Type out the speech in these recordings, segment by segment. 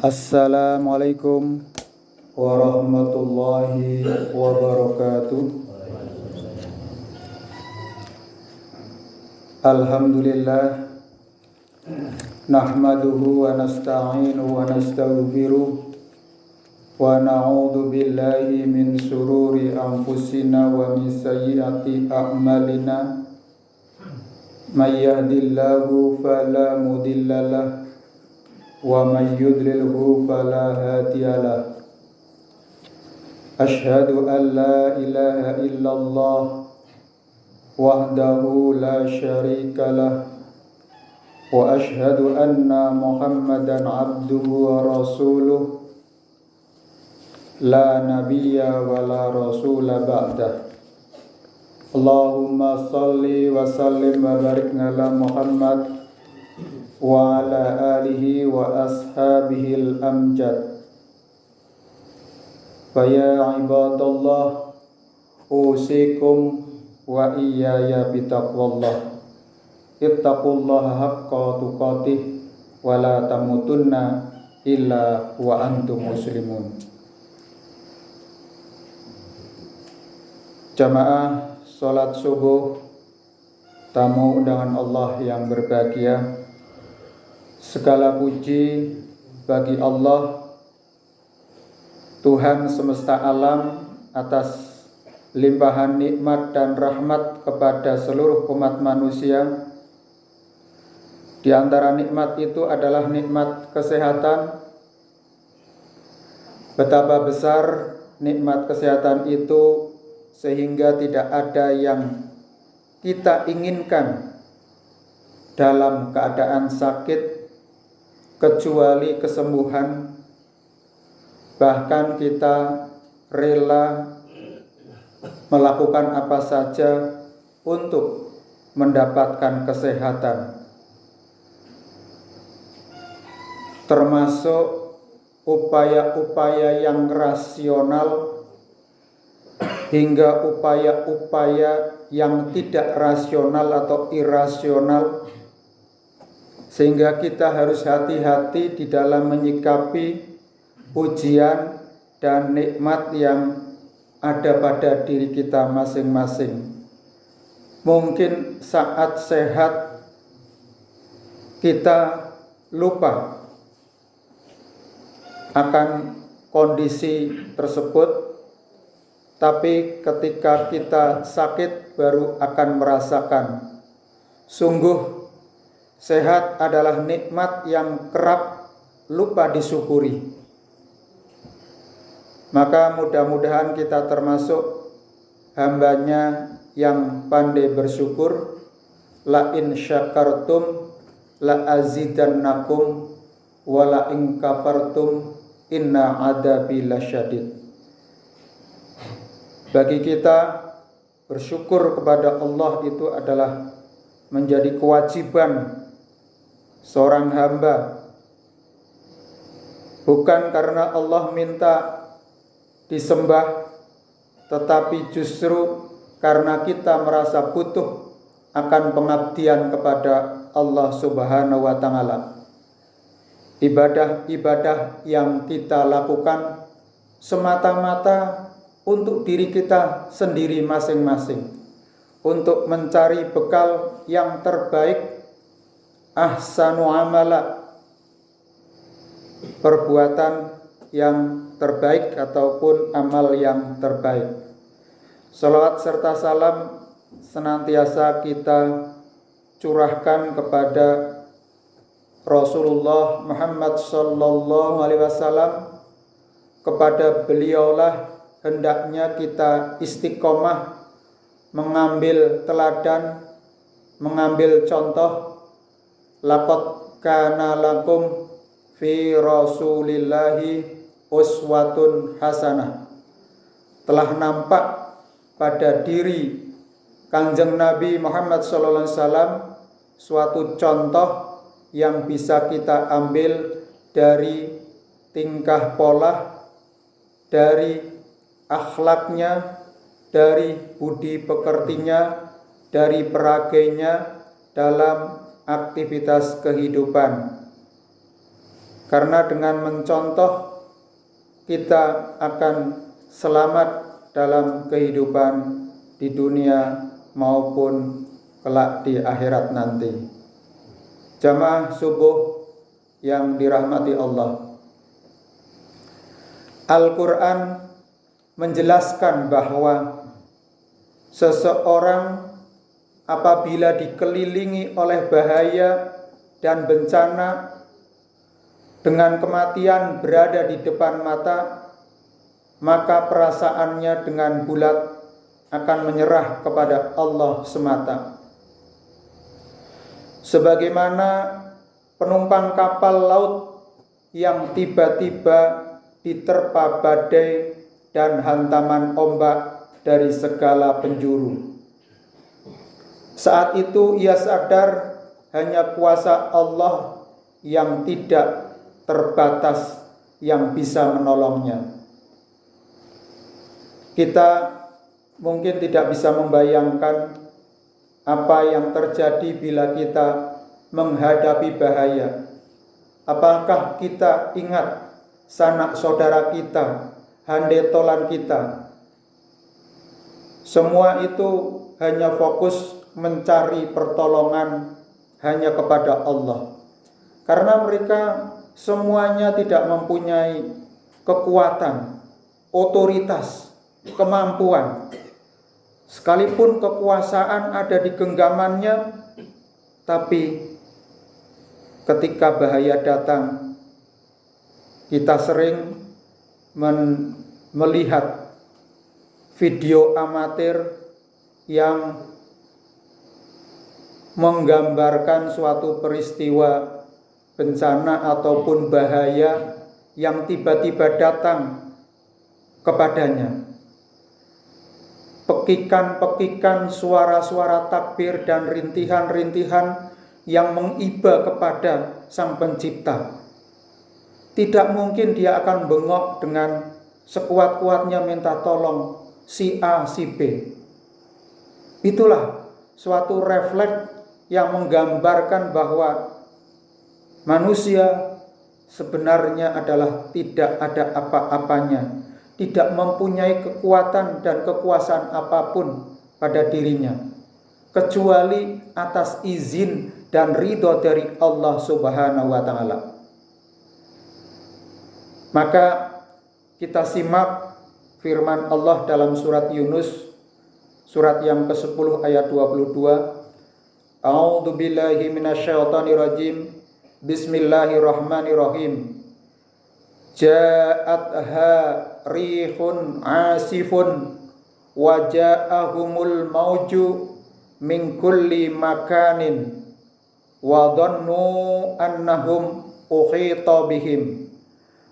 Assalamualaikum warahmatullahi wabarakatuh. Alhamdulillah, nahmaduhu wa nasta'inuhu wa nastaghfiruh wa na'udzu billahi min sururi anfusina wa min sayyiati a'malina. May yahdihillahu fala mudhillalah wa may yudlilhu fala hadiyalah. Asyhadu an la ilaha illallah wahdahu la syarikalah wa asyhadu anna Muhammadan abduhu wa rasuluh la nabiyya wa la rasula ba'dah. Allahumma salli wa sallim wa barik ala Muhammad wa ala alihi wa ashabihi al-amjad. Fa ya ibadallah, usikum wa iyaya bitaqwallah. Ittaqullaha haqqa tuqatih wa la tamutunna illa wa antum muslimun. Jamaah salat subuh, tamu undangan Allah yang berbahagia, segala puji bagi Allah, Tuhan semesta alam, atas limpahan nikmat dan rahmat kepada seluruh umat manusia. Di antara nikmat itu adalah nikmat kesehatan. Betapa besar nikmat kesehatan itu sehingga tidak ada yang kita inginkan dalam keadaan sakit kecuali kesembuhan. Bahkan kita rela melakukan apa saja untuk mendapatkan kesehatan, termasuk upaya-upaya yang rasional hingga upaya-upaya yang tidak rasional atau irasional, sehingga kita harus hati-hati di dalam menyikapi ujian dan nikmat yang ada pada diri kita masing-masing. Mungkin saat sehat kita lupa akan kondisi tersebut, tapi ketika kita sakit baru akan merasakan. Sungguh sehat adalah nikmat yang kerap lupa disyukuri. Maka mudah-mudahan kita termasuk hambanya yang pandai bersyukur. La in syakartum la azidannakum wa la in kafartum inna adabi lasyadid. Bagi kita, bersyukur kepada Allah itu adalah menjadi kewajiban seorang hamba. Bukan karena Allah minta disembah, tetapi justru karena kita merasa butuh akan pengabdian kepada Allah Subhanahu wa Ta'ala. Ibadah-ibadah yang kita lakukan semata-mata untuk diri kita sendiri masing-masing, untuk mencari bekal yang terbaik, ahsanu amala, perbuatan yang terbaik ataupun amal yang terbaik. Salawat serta salam senantiasa kita curahkan kepada Rasulullah Muhammad sallallahu alaihi wasallam. Kepada beliaulah hendaknya kita istiqomah mengambil teladan, mengambil contoh. Laqad kana lakum fi rasulillahi uswatun hasanah. Telah nampak pada diri Kanjeng Nabi Muhammad SAW suatu contoh yang bisa kita ambil dari tingkah pola, dari akhlaknya, dari budi pekertinya, dari peragainya dalam aktivitas kehidupan. Karena dengan mencontoh kita akan selamat dalam kehidupan di dunia maupun kelak di akhirat nanti. Jamaah subuh yang dirahmati Allah, Al-Quran menjelaskan bahwa seseorang apabila dikelilingi oleh bahaya dan bencana, dengan kematian berada di depan mata, maka perasaannya dengan bulat akan menyerah kepada Allah semata. Sebagaimana penumpang kapal laut yang tiba-tiba diterpa badai dan hantaman ombak dari segala penjuru. Saat itu ia sadar hanya kuasa Allah yang tidak terbatas yang bisa menolongnya. Kita mungkin tidak bisa membayangkan apa yang terjadi bila kita menghadapi bahaya. Apakah kita ingat sanak saudara kita, handetolan kita? Semua itu hanya fokus mencari pertolongan hanya kepada Allah. Karena mereka semuanya tidak mempunyai kekuatan, otoritas, kemampuan. Sekalipun kekuasaan ada di genggamannya, tapi ketika bahaya datang, kita sering melihat video amatir yang menggambarkan suatu peristiwa bencana ataupun bahaya yang tiba-tiba datang kepadanya. Pekikan-pekikan suara-suara takbir dan rintihan-rintihan yang mengiba kepada Sang Pencipta. Tidak mungkin dia akan bengok dengan sekuat-kuatnya minta tolong si A, si B. Itulah suatu refleks yang menggambarkan bahwa manusia sebenarnya adalah tidak ada apa-apanya, tidak mempunyai kekuatan dan kekuasaan apapun pada dirinya, kecuali atas izin dan ridho dari Allah Subhanahu wa Ta'ala. Maka kita simak firman Allah dalam surat Yunus, surat yang ke-10 ayat 22. A'udzu billahi minasyaitonir rajim. Bismillahirrahmanirrahim. Ja'atha rihun asifun wa ja'ahumul mauju min kulli makanin wa dhannu annahum ukhita bihim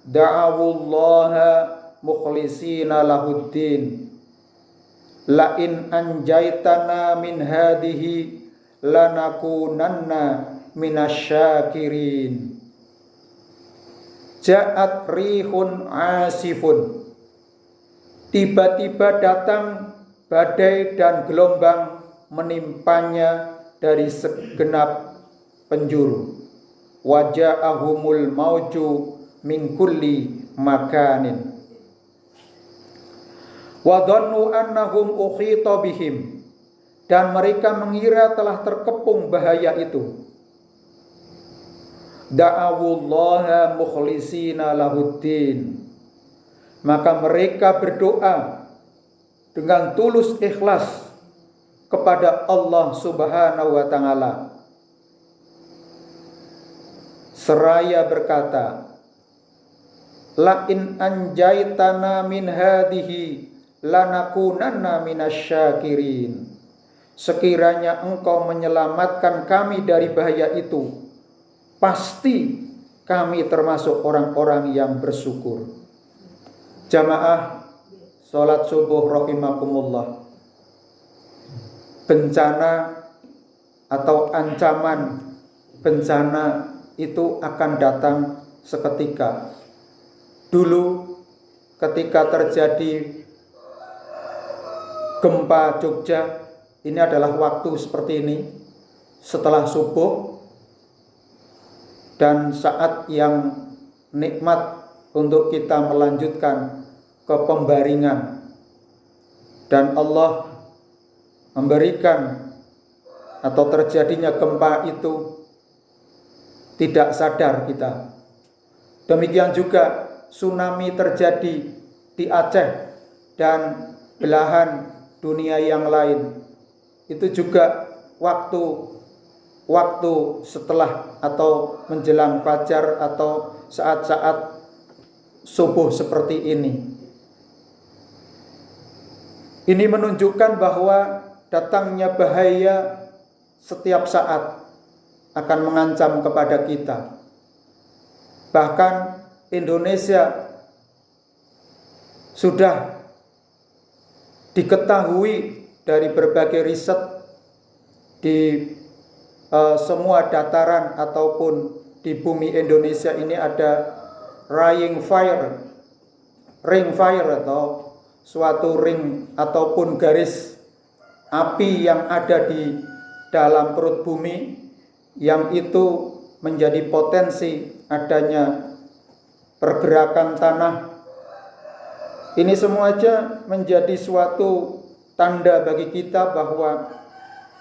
da'awullaha mukhlishina lahuddin la in anjaitana min hadhihi lanakunanna minasyakirin. Ja'at rihun asifun. Tiba-tiba datang badai dan gelombang menimpanya dari segenap penjuru. Waja'ahumul mauju min kulli makanin. Wa dhannu annahum ukhita bihim. Dan mereka mengira telah terkepung bahaya itu. Da'awullaha mukhlishina lahuddin. Maka mereka berdoa dengan tulus ikhlas kepada Allah Subhanahu wa Ta'ala. Seraya berkata, la in anjaitana min hadhihi lanakunanna minasyakirin. Sekiranya engkau menyelamatkan kami dari bahaya itu, pasti kami termasuk orang-orang yang bersyukur. Jamaah salat subuh rahimakumullah. Bencana atau ancaman bencana itu akan datang seketika. Dulu ketika terjadi gempa Jogja, ini adalah waktu seperti ini, setelah subuh dan saat yang nikmat untuk kita melanjutkan ke pembaringan. Dan Allah memberikan atau terjadinya gempa itu tidak sadar kita. Demikian juga tsunami terjadi di Aceh dan belahan dunia yang lain. Itu juga waktu setelah atau menjelang fajar atau saat-saat subuh seperti ini. Ini menunjukkan bahwa datangnya bahaya setiap saat akan mengancam kepada kita. Bahkan Indonesia sudah diketahui dari berbagai riset di semua dataran ataupun di bumi Indonesia ini ada ring fire atau suatu ring ataupun garis api yang ada di dalam perut bumi, yang itu menjadi potensi adanya pergerakan tanah. Ini semua aja menjadi suatu tanda bagi kita bahwa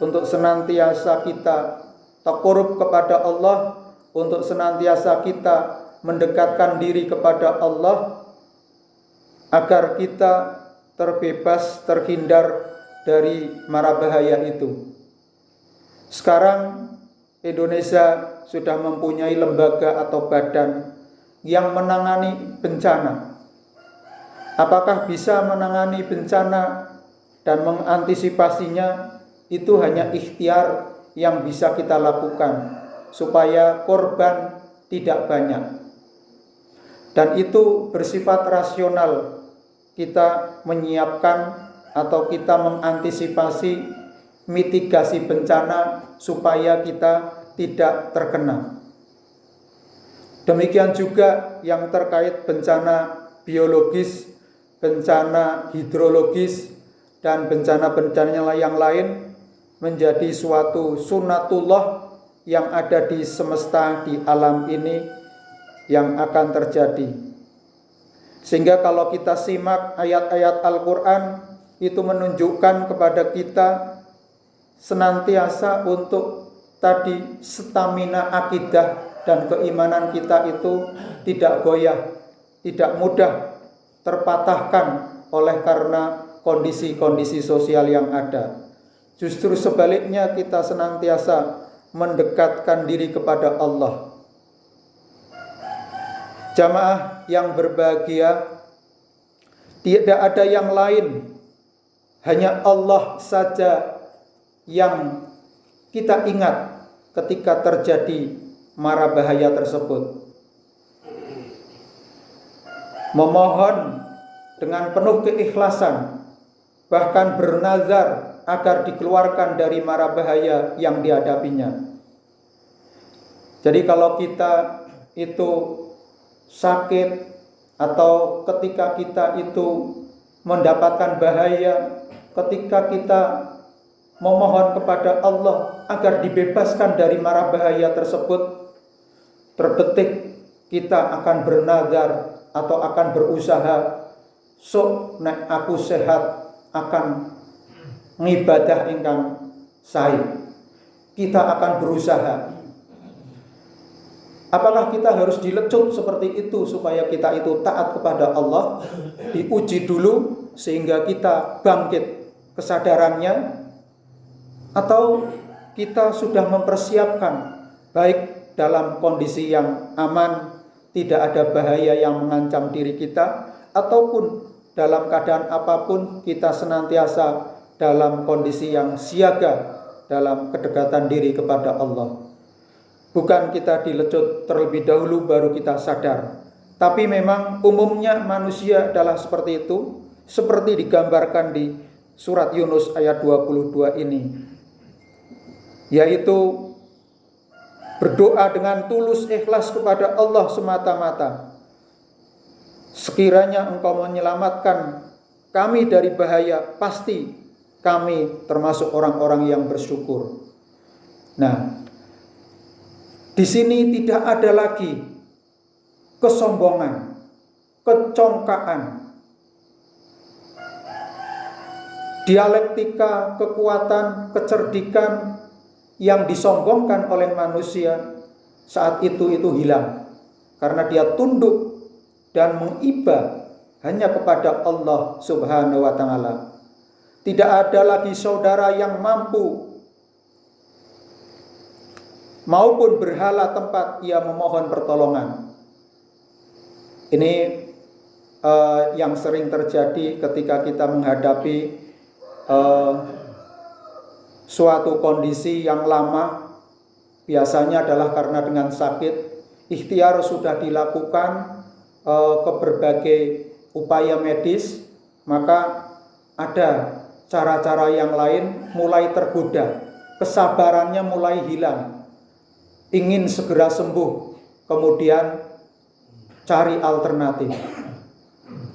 untuk senantiasa kita taqarrub kepada Allah, untuk senantiasa kita mendekatkan diri kepada Allah, agar kita terbebas, terhindar dari mara bahaya itu. Sekarang Indonesia sudah mempunyai lembaga atau badan yang menangani bencana. Apakah bisa menangani bencana dan mengantisipasinya? Itu hanya ikhtiar yang bisa kita lakukan supaya korban tidak banyak. Dan itu bersifat rasional. Kita menyiapkan atau kita mengantisipasi mitigasi bencana supaya kita tidak terkena. Demikian juga yang terkait bencana biologis, bencana hidrologis, dan bencana-bencana yang lain menjadi suatu sunnatullah yang ada di semesta, di alam ini yang akan terjadi. Sehingga kalau kita simak ayat-ayat Al-Quran, itu menunjukkan kepada kita senantiasa untuk tadi stamina akidah dan keimanan kita itu tidak goyah, tidak mudah terpatahkan oleh karena kondisi-kondisi sosial yang ada. Justru sebaliknya, kita senantiasa mendekatkan diri kepada Allah. Jamaah yang berbahagia, tidak ada yang lain, hanya Allah saja yang kita ingat ketika terjadi mara bahaya tersebut. Memohon dengan penuh keikhlasan, bahkan bernazar agar dikeluarkan dari mara bahaya yang dihadapinya. Jadi kalau kita itu sakit atau ketika kita itu mendapatkan bahaya, ketika kita memohon kepada Allah agar dibebaskan dari mara bahaya tersebut, terbetik kita akan bernazar atau akan berusaha, sok nek aku sehat akan ngibadah ingkang sae. Kita akan berusaha. Apakah kita harus dilecut seperti itu supaya kita itu taat kepada Allah? Diuji dulu sehingga kita bangkit kesadarannya, atau kita sudah mempersiapkan baik dalam kondisi yang aman, tidak ada bahaya yang mengancam diri kita, ataupun dalam keadaan apapun kita senantiasa dalam kondisi yang siaga dalam kedekatan diri kepada Allah. Bukan kita dilecut terlebih dahulu baru kita sadar. Tapi memang umumnya manusia adalah seperti itu, seperti digambarkan di surat Yunus ayat 22 ini, yaitu berdoa dengan tulus ikhlas kepada Allah semata-mata. Sekiranya Engkau menyelamatkan kami dari bahaya, pasti kami termasuk orang-orang yang bersyukur. Nah, di sini tidak ada lagi kesombongan, kecongkaan, dialektika, kekuatan, kecerdikan yang disombongkan oleh manusia saat itu hilang, karena dia tunduk dan mengiba hanya kepada Allah Subhanahu wa Ta'ala. Tidak ada lagi saudara yang mampu maupun berhala tempat ia memohon pertolongan. Ini yang sering terjadi ketika kita menghadapi suatu kondisi yang lama. Biasanya adalah karena dengan sakit, ikhtiar sudah dilakukan ke berbagai upaya medis, maka ada cara-cara yang lain mulai tergoda, kesabarannya mulai hilang, ingin segera sembuh, kemudian cari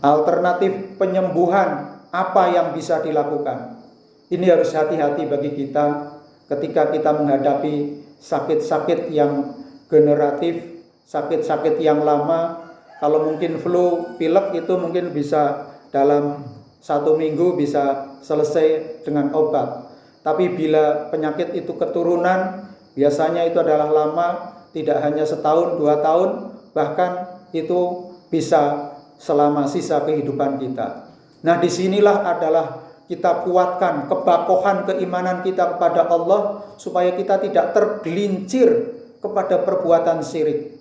alternatif penyembuhan. Apa yang bisa dilakukan? Ini harus hati-hati bagi kita ketika kita menghadapi sakit-sakit yang generatif, sakit-sakit yang lama. Kalau mungkin flu, pilek itu mungkin bisa dalam 1 minggu bisa selesai dengan obat. Tapi bila penyakit itu keturunan, biasanya itu adalah lama, tidak hanya setahun, 2 tahun, bahkan itu bisa selama sisa kehidupan kita. Nah, disinilah adalah kita kuatkan kebakohan keimanan kita kepada Allah, supaya kita tidak tergelincir kepada perbuatan syirik.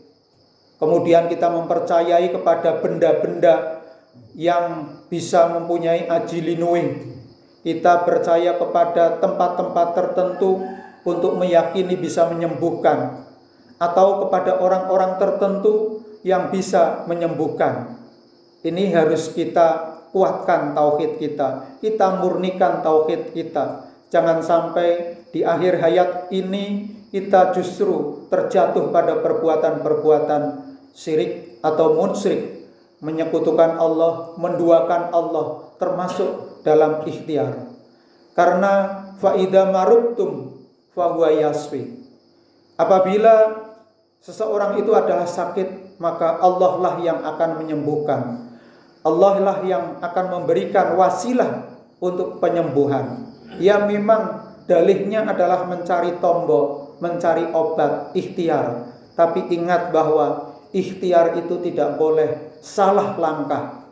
Kemudian kita mempercayai kepada benda-benda yang bisa mempunyai aji linuih. Kita percaya kepada tempat-tempat tertentu untuk meyakini bisa menyembuhkan, atau kepada orang-orang tertentu yang bisa menyembuhkan. Ini harus kita kuatkan tauhid kita, kita murnikan tauhid kita. Jangan sampai di akhir hayat ini kita justru terjatuh pada perbuatan-perbuatan syirik atau musyrik, menyekutukan Allah, menduakan Allah, termasuk dalam ikhtiar. Karena faida marubtum fahuwa yasfi. Apabila seseorang itu adalah sakit, maka Allah lah yang akan menyembuhkan. Allah lah yang akan memberikan wasilah untuk penyembuhan. Ya, memang dalihnya adalah mencari tombol, mencari obat, ikhtiar. Tapi ingat bahwa ikhtiar itu tidak boleh salah langkah,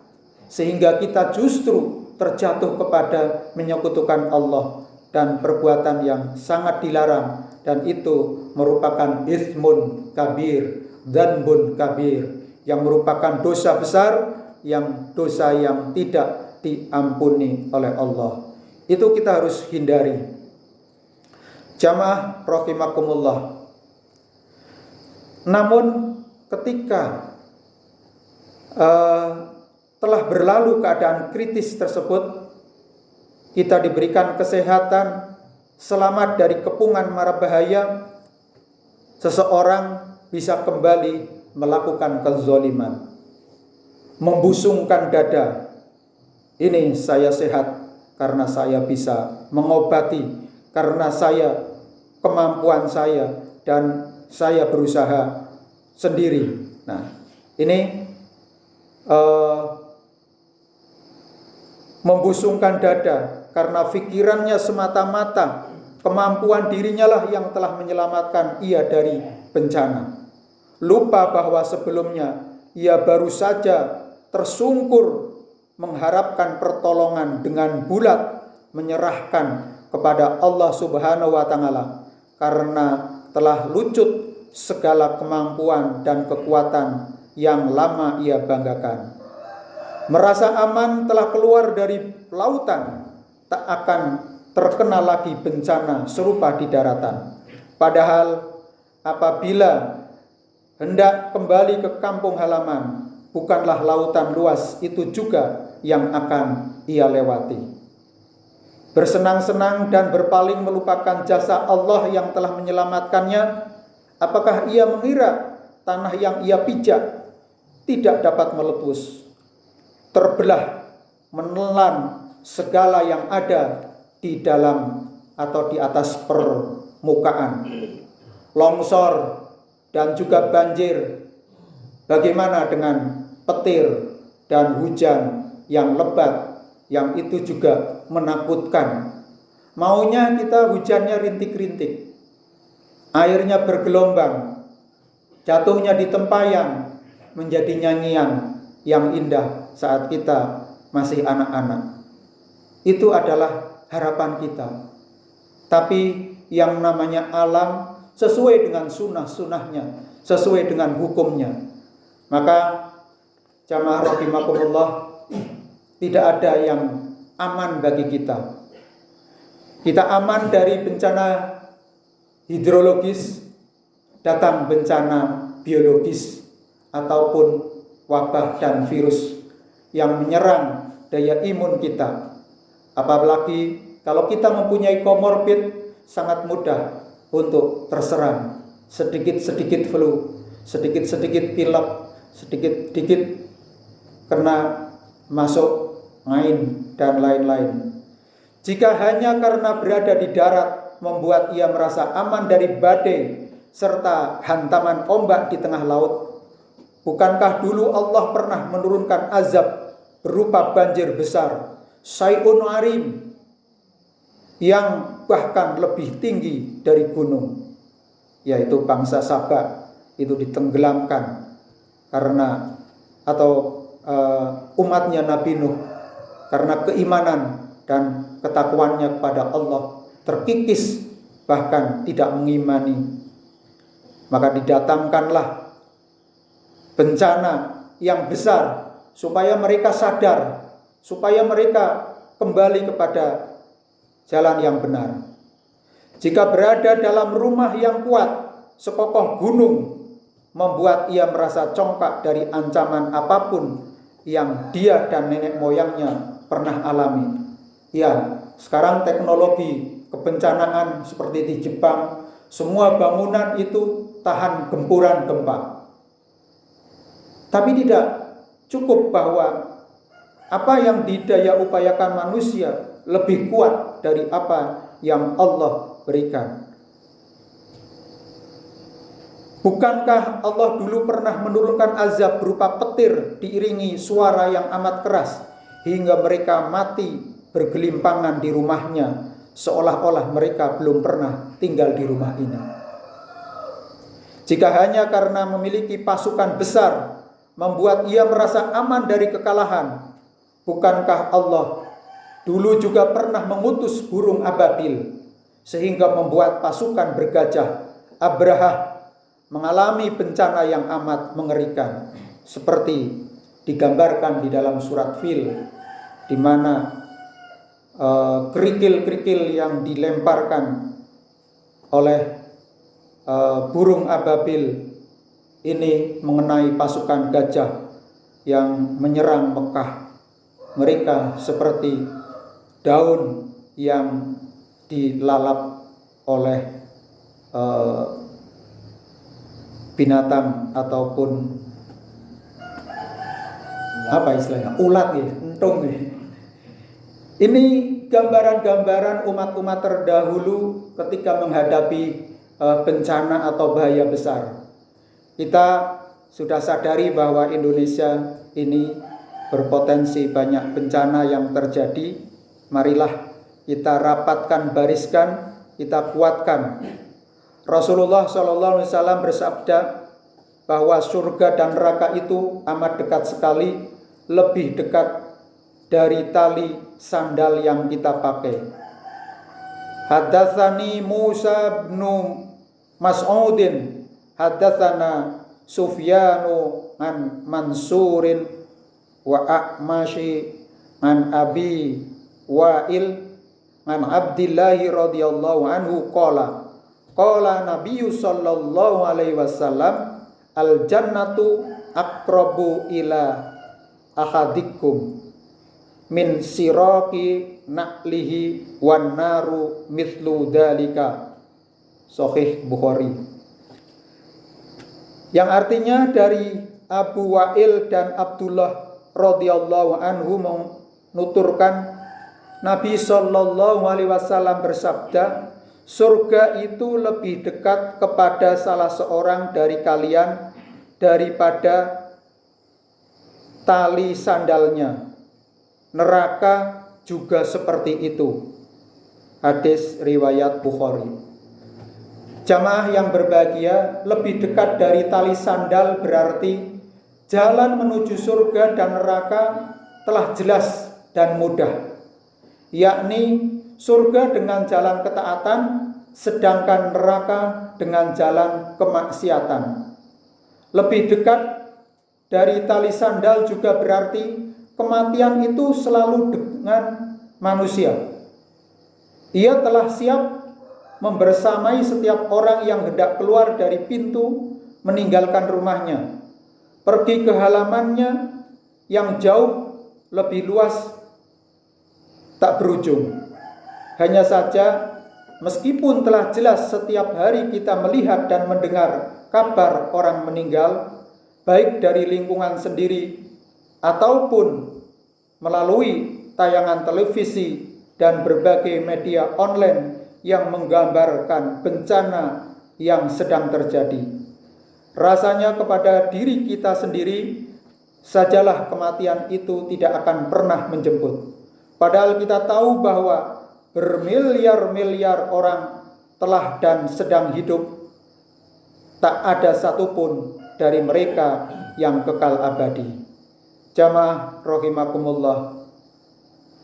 sehingga kita justru terjatuh kepada menyekutukan Allah dan perbuatan yang sangat dilarang, dan itu merupakan ismun kabir, dzanbun kabir, yang merupakan dosa besar, dosa yang tidak diampuni oleh Allah. Itu kita harus hindari. Jamaah rahimakumullah. Namun ketika telah berlalu keadaan kritis tersebut, kita diberikan kesehatan, selamat dari kepungan mara bahaya, seseorang bisa kembali melakukan kezaliman, membusungkan dada. Ini saya sehat karena saya bisa mengobati, karena kemampuan saya, dan saya berusaha sendiri. Nah, ini membusungkan dada karena pikirannya semata-mata kemampuan dirinya lah yang telah menyelamatkan ia dari bencana. Lupa bahwa sebelumnya ia baru saja tersungkur mengharapkan pertolongan dengan bulat, menyerahkan kepada Allah Subhanahu wa Ta'ala, karena telah lucut segala kemampuan dan kekuatan yang lama ia banggakan. Merasa aman telah keluar dari lautan, tak akan terkena lagi bencana serupa di daratan. Padahal apabila hendak kembali ke kampung halaman, bukanlah lautan luas itu juga yang akan ia lewati. Bersenang-senang dan berpaling melupakan jasa Allah yang telah menyelamatkannya, apakah ia mengira tanah yang ia pijak tidak dapat meletus, terbelah, menelan segala yang ada di dalam atau di atas permukaan, longsor dan juga banjir Bagaimana dengan petir dan hujan yang lebat, yang itu juga menakutkan. Maunya kita hujannya rintik-rintik, airnya bergelombang, jatuhnya di tempayan, menjadi nyanyian yang indah saat kita masih anak-anak. Itu adalah harapan kita. Tapi yang namanya alam sesuai dengan sunnah-sunnahnya, sesuai dengan hukumnya. Maka jamaah rahimakumullah, tidak ada yang aman bagi kita. Kita aman dari bencana hidrologis, datang bencana biologis ataupun wabah dan virus yang menyerang daya imun kita. Apalagi kalau kita mempunyai komorbid, sangat mudah untuk terserang. Sedikit-sedikit flu, sedikit-sedikit pilek, sedikit-sedikit kena masuk main dan lain-lain. Jika hanya karena berada di darat membuat ia merasa aman dari badai serta hantaman ombak di tengah laut, bukankah dulu Allah pernah menurunkan azab berupa banjir besar, Sayun Arim, yang bahkan lebih tinggi dari gunung, yaitu bangsa Sabak itu ditenggelamkan karena umatnya Nabi Nuh karena keimanan dan ketakwanya kepada Allah terkikis, bahkan tidak mengimani. Maka didatangkanlah bencana yang besar supaya mereka sadar, supaya mereka kembali kepada jalan yang benar. Jika berada dalam rumah yang kuat, sekokoh gunung, membuat ia merasa congkak dari ancaman apapun yang dia dan nenek moyangnya pernah alami. Ya, sekarang teknologi kebencanaan seperti di Jepang, semua bangunan itu tahan gempuran gempa. Tapi tidak cukup bahwa apa yang didaya upayakan manusia lebih kuat dari apa yang Allah berikan. Bukankah Allah dulu pernah menurunkan azab berupa petir diiringi suara yang amat keras hingga mereka mati bergelimpangan di rumahnya, seolah-olah mereka belum pernah tinggal di rumah ini. Jika hanya karena memiliki pasukan besar membuat ia merasa aman dari kekalahan, bukankah Allah dulu juga pernah mengutus burung ababil sehingga membuat pasukan bergajah Abraha mengalami bencana yang amat mengerikan, seperti digambarkan di dalam surat Fil, di mana kerikil-kerikil yang dilemparkan oleh burung ababil ini mengenai pasukan gajah yang menyerang Mekah. Mereka seperti daun yang dilalap oleh binatang ataupun apa istilahnya, ulat ya, entung ya. Ini gambaran-gambaran umat-umat terdahulu ketika menghadapi bencana atau bahaya besar. Kita sudah sadari bahwa Indonesia ini berpotensi banyak bencana yang terjadi. Marilah kita rapatkan bariskan, kita kuatkan. Rasulullah SAW bersabda bahwa surga dan neraka itu amat dekat sekali, lebih dekat dari tali sandal yang kita pakai. Hadatsani Musa bin Mas'udin hadatsana Sufyanu an Mansurin wa A'mashi an Abi Wa'il an Abdillah radhiyallahu anhu qala Nabi sallallahu alaihi wasallam al jannatu aqrabu ila ahadikum min siraki na'lihi wan naru mithlu dalika. Sahih Bukhari. Yang artinya dari Abu Wa'il dan Abdullah radhiyallahu anhu menuturkan Nabi sallallahu alaihi wasallam bersabda, surga itu lebih dekat kepada salah seorang dari kalian daripada tali sandalnya. Neraka juga seperti itu. Hadis riwayat Bukhari. Jamaah yang berbahagia, lebih dekat dari tali sandal berarti jalan menuju surga dan neraka telah jelas dan mudah. Yakni surga dengan jalan ketaatan, sedangkan neraka dengan jalan kemaksiatan. Lebih dekat dari tali sandal juga berarti kematian itu selalu dengan manusia. Ia telah siap membersamai setiap orang yang hendak keluar dari pintu meninggalkan rumahnya, pergi ke halamannya yang jauh lebih luas tak berujung. Hanya saja meskipun telah jelas setiap hari kita melihat dan mendengar kabar orang meninggal, baik dari lingkungan sendiri ataupun melalui tayangan televisi dan berbagai media online yang menggambarkan bencana yang sedang terjadi. Rasanya kepada diri kita sendiri sajalah kematian itu tidak akan pernah menjemput. Padahal kita tahu bahwa bermiliar-miliar orang telah dan sedang hidup. Tak ada satupun dari mereka yang kekal abadi. Jamaah rahimakumullah,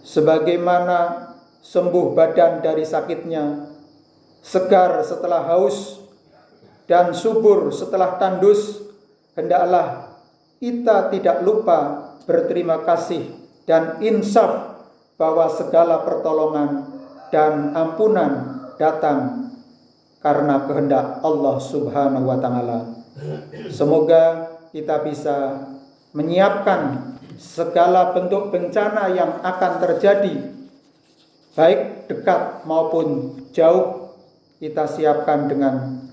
sebagaimana sembuh badan dari sakitnya, segar setelah haus, dan subur setelah tandus, hendaklah kita tidak lupa berterima kasih dan insaf bahwa segala pertolongan dan ampunan datang karena kehendak Allah Subhanahu wa Ta'ala. Semoga kita bisa menyiapkan segala bentuk bencana yang akan terjadi, baik dekat maupun jauh, kita siapkan dengan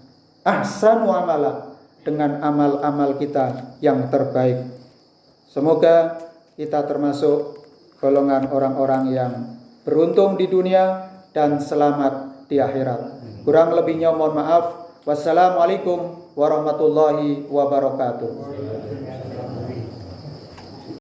ahsanu amala, dengan amal-amal kita yang terbaik. Semoga kita termasuk golongan orang-orang yang beruntung di dunia dan selamat di akhirat. Kurang lebihnya mohon maaf. Wassalamualaikum warahmatullahi wabarakatuh.